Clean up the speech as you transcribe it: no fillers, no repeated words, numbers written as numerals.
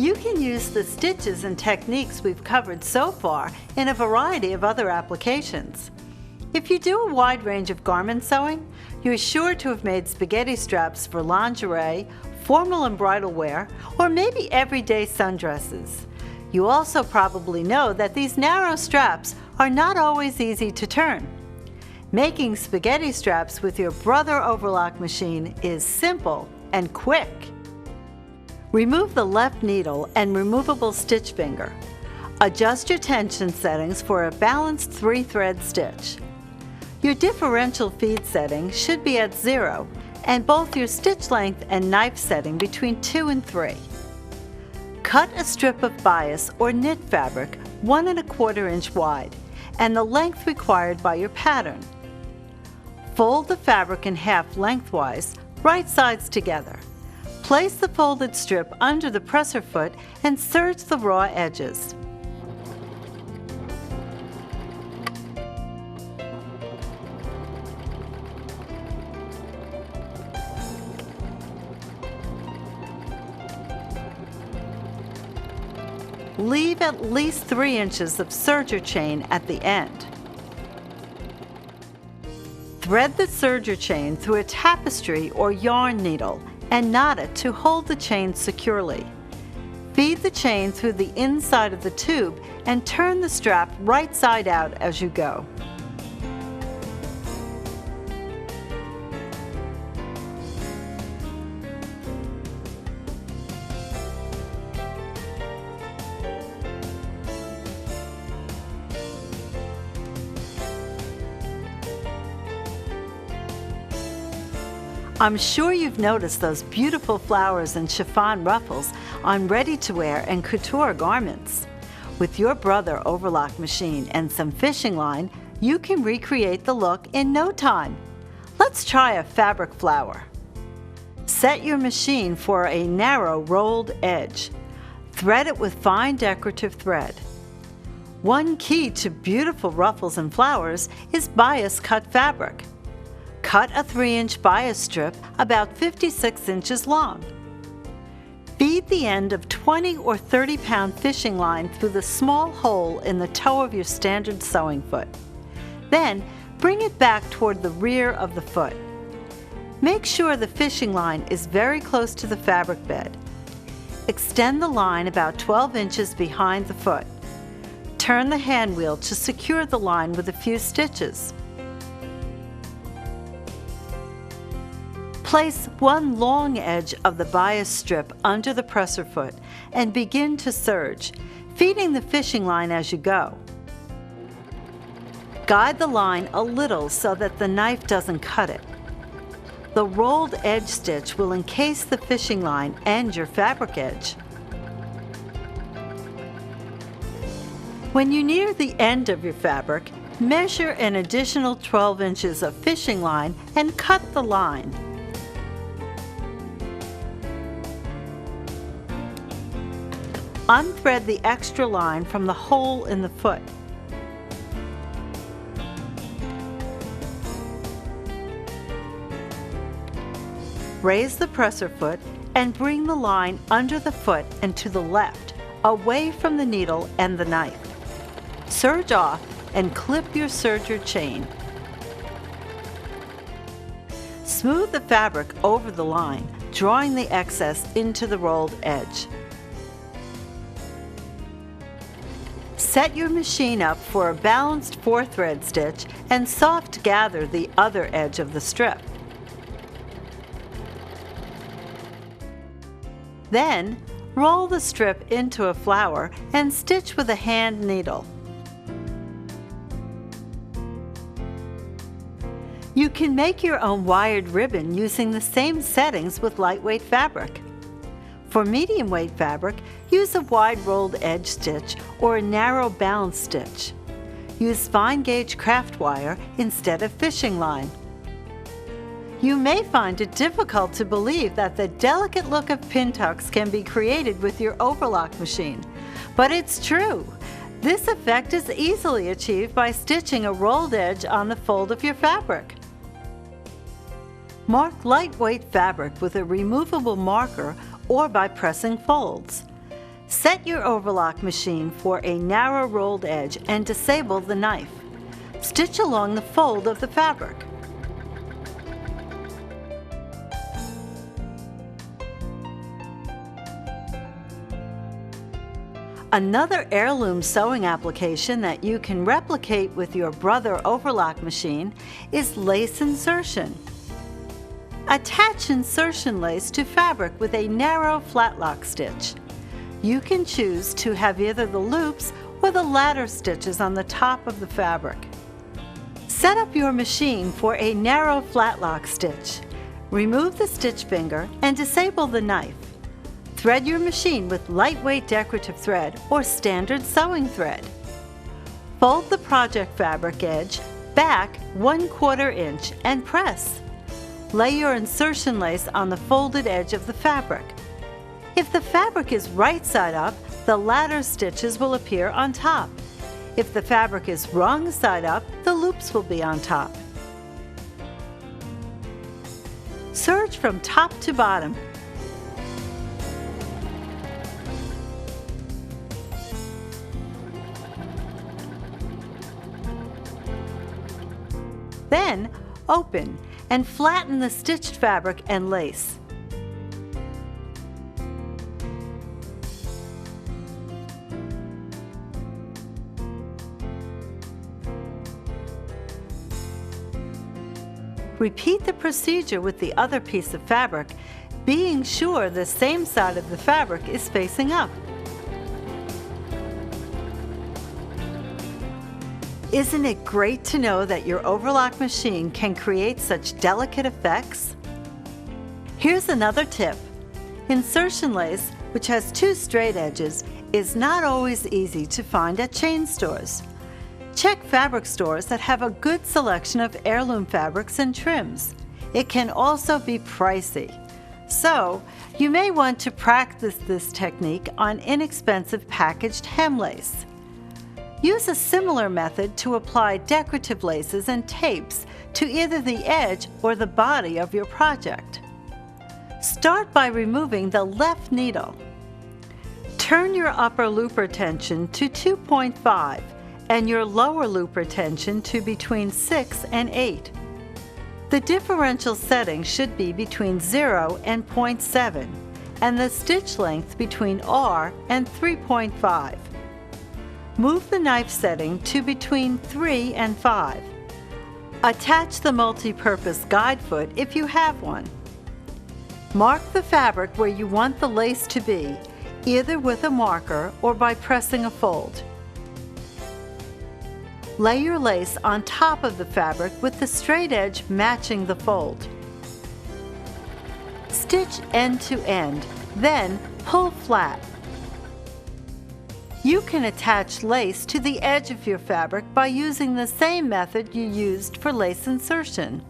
You can use the stitches and techniques we've covered so far in a variety of other applications. If you do a wide range of garment sewing, you're sure to have made spaghetti straps for lingerie, formal and bridal wear, or maybe everyday sundresses. You also probably know that these narrow straps are not always easy to turn. Making spaghetti straps with your Brother overlock machine is simple and quick. Remove the left needle and removable stitch finger. Adjust your tension settings for a balanced 3-thread stitch. Your differential feed setting should be at 0 and both your stitch length and knife setting between 2 and 3. Cut a strip of bias or knit fabric 1 1/4 inch wide and the length required by your pattern. Fold the fabric in half lengthwise, right sides together. Place the folded strip under the presser foot and serge the raw edges. Leave at least 3 inches of serger chain at the end. Thread the serger chain through a tapestry or yarn needle and knot it to hold the chain securely. Feed the chain through the inside of the tube and turn the strap right side out as you go. I'm sure you've noticed those beautiful flowers and chiffon ruffles on ready-to-wear and couture garments. With your Brother overlock machine and some fishing line, you can recreate the look in no time. Let's try a fabric flower. Set your machine for a narrow rolled edge. Thread it with fine decorative thread. One key to beautiful ruffles and flowers is bias cut fabric. Cut a 3-inch bias strip about 56 inches long. Feed the end of 20 or 30-pound fishing line through the small hole in the toe of your standard sewing foot. Then bring it back toward the rear of the foot. Make sure the fishing line is very close to the fabric bed. Extend the line about 12 inches behind the foot. Turn the hand wheel to secure the line with a few stitches. Place one long edge of the bias strip under the presser foot and begin to serge, feeding the fishing line as you go. Guide the line a little so that the knife doesn't cut it. The rolled edge stitch will encase the fishing line and your fabric edge. When you near the end of your fabric, measure an additional 12 inches of fishing line and cut the line. Unthread the extra line from the hole in the foot. Raise the presser foot and bring the line under the foot and to the left, away from the needle and the knife. Serge off and clip your serger chain. Smooth the fabric over the line, drawing the excess into the rolled edge. Set your machine up for a balanced 4-thread stitch and soft gather the other edge of the strip. Then, roll the strip into a flower and stitch with a hand needle. You can make your own wired ribbon using the same settings with lightweight fabric. For medium weight fabric, use a wide rolled edge stitch or a narrow balance stitch. Use fine gauge craft wire instead of fishing line. You may find it difficult to believe that the delicate look of pin tucks can be created with your overlock machine, but it's true. This effect is easily achieved by stitching a rolled edge on the fold of your fabric. Mark lightweight fabric with a removable marker or by pressing folds. Set your overlock machine for a narrow rolled edge and disable the knife. Stitch along the fold of the fabric. Another heirloom sewing application that you can replicate with your Brother overlock machine is lace insertion. Attach insertion lace to fabric with a narrow flatlock stitch. You can choose to have either the loops or the ladder stitches on the top of the fabric. Set up your machine for a narrow flatlock stitch. Remove the stitch finger and disable the knife. Thread your machine with lightweight decorative thread or standard sewing thread. Fold the project fabric edge back 1/4 inch and press. Lay your insertion lace on the folded edge of the fabric. If the fabric is right side up, the ladder stitches will appear on top. If the fabric is wrong side up, the loops will be on top. Serge from top to bottom. Then, open and flatten the stitched fabric and lace. Repeat the procedure with the other piece of fabric, being sure the same side of the fabric is facing up. Isn't it great to know that your overlock machine can create such delicate effects? Here's another tip. Insertion lace, which has 2 straight edges, is not always easy to find at chain stores. Check fabric stores that have a good selection of heirloom fabrics and trims. It can also be pricey. So, you may want to practice this technique on inexpensive packaged hem lace. Use a similar method to apply decorative laces and tapes to either the edge or the body of your project. Start by removing the left needle. Turn your upper loop retention to 2.5 and your lower loop retention to between 6 and 8. The differential setting should be between 0 and 0.7 and the stitch length between R and 3.5. Move the knife setting to between 3 and 5. Attach the multi-purpose guide foot if you have one. Mark the fabric where you want the lace to be, either with a marker or by pressing a fold. Lay your lace on top of the fabric with the straight edge matching the fold. Stitch end to end, then pull flat. You can attach lace to the edge of your fabric by using the same method you used for lace insertion.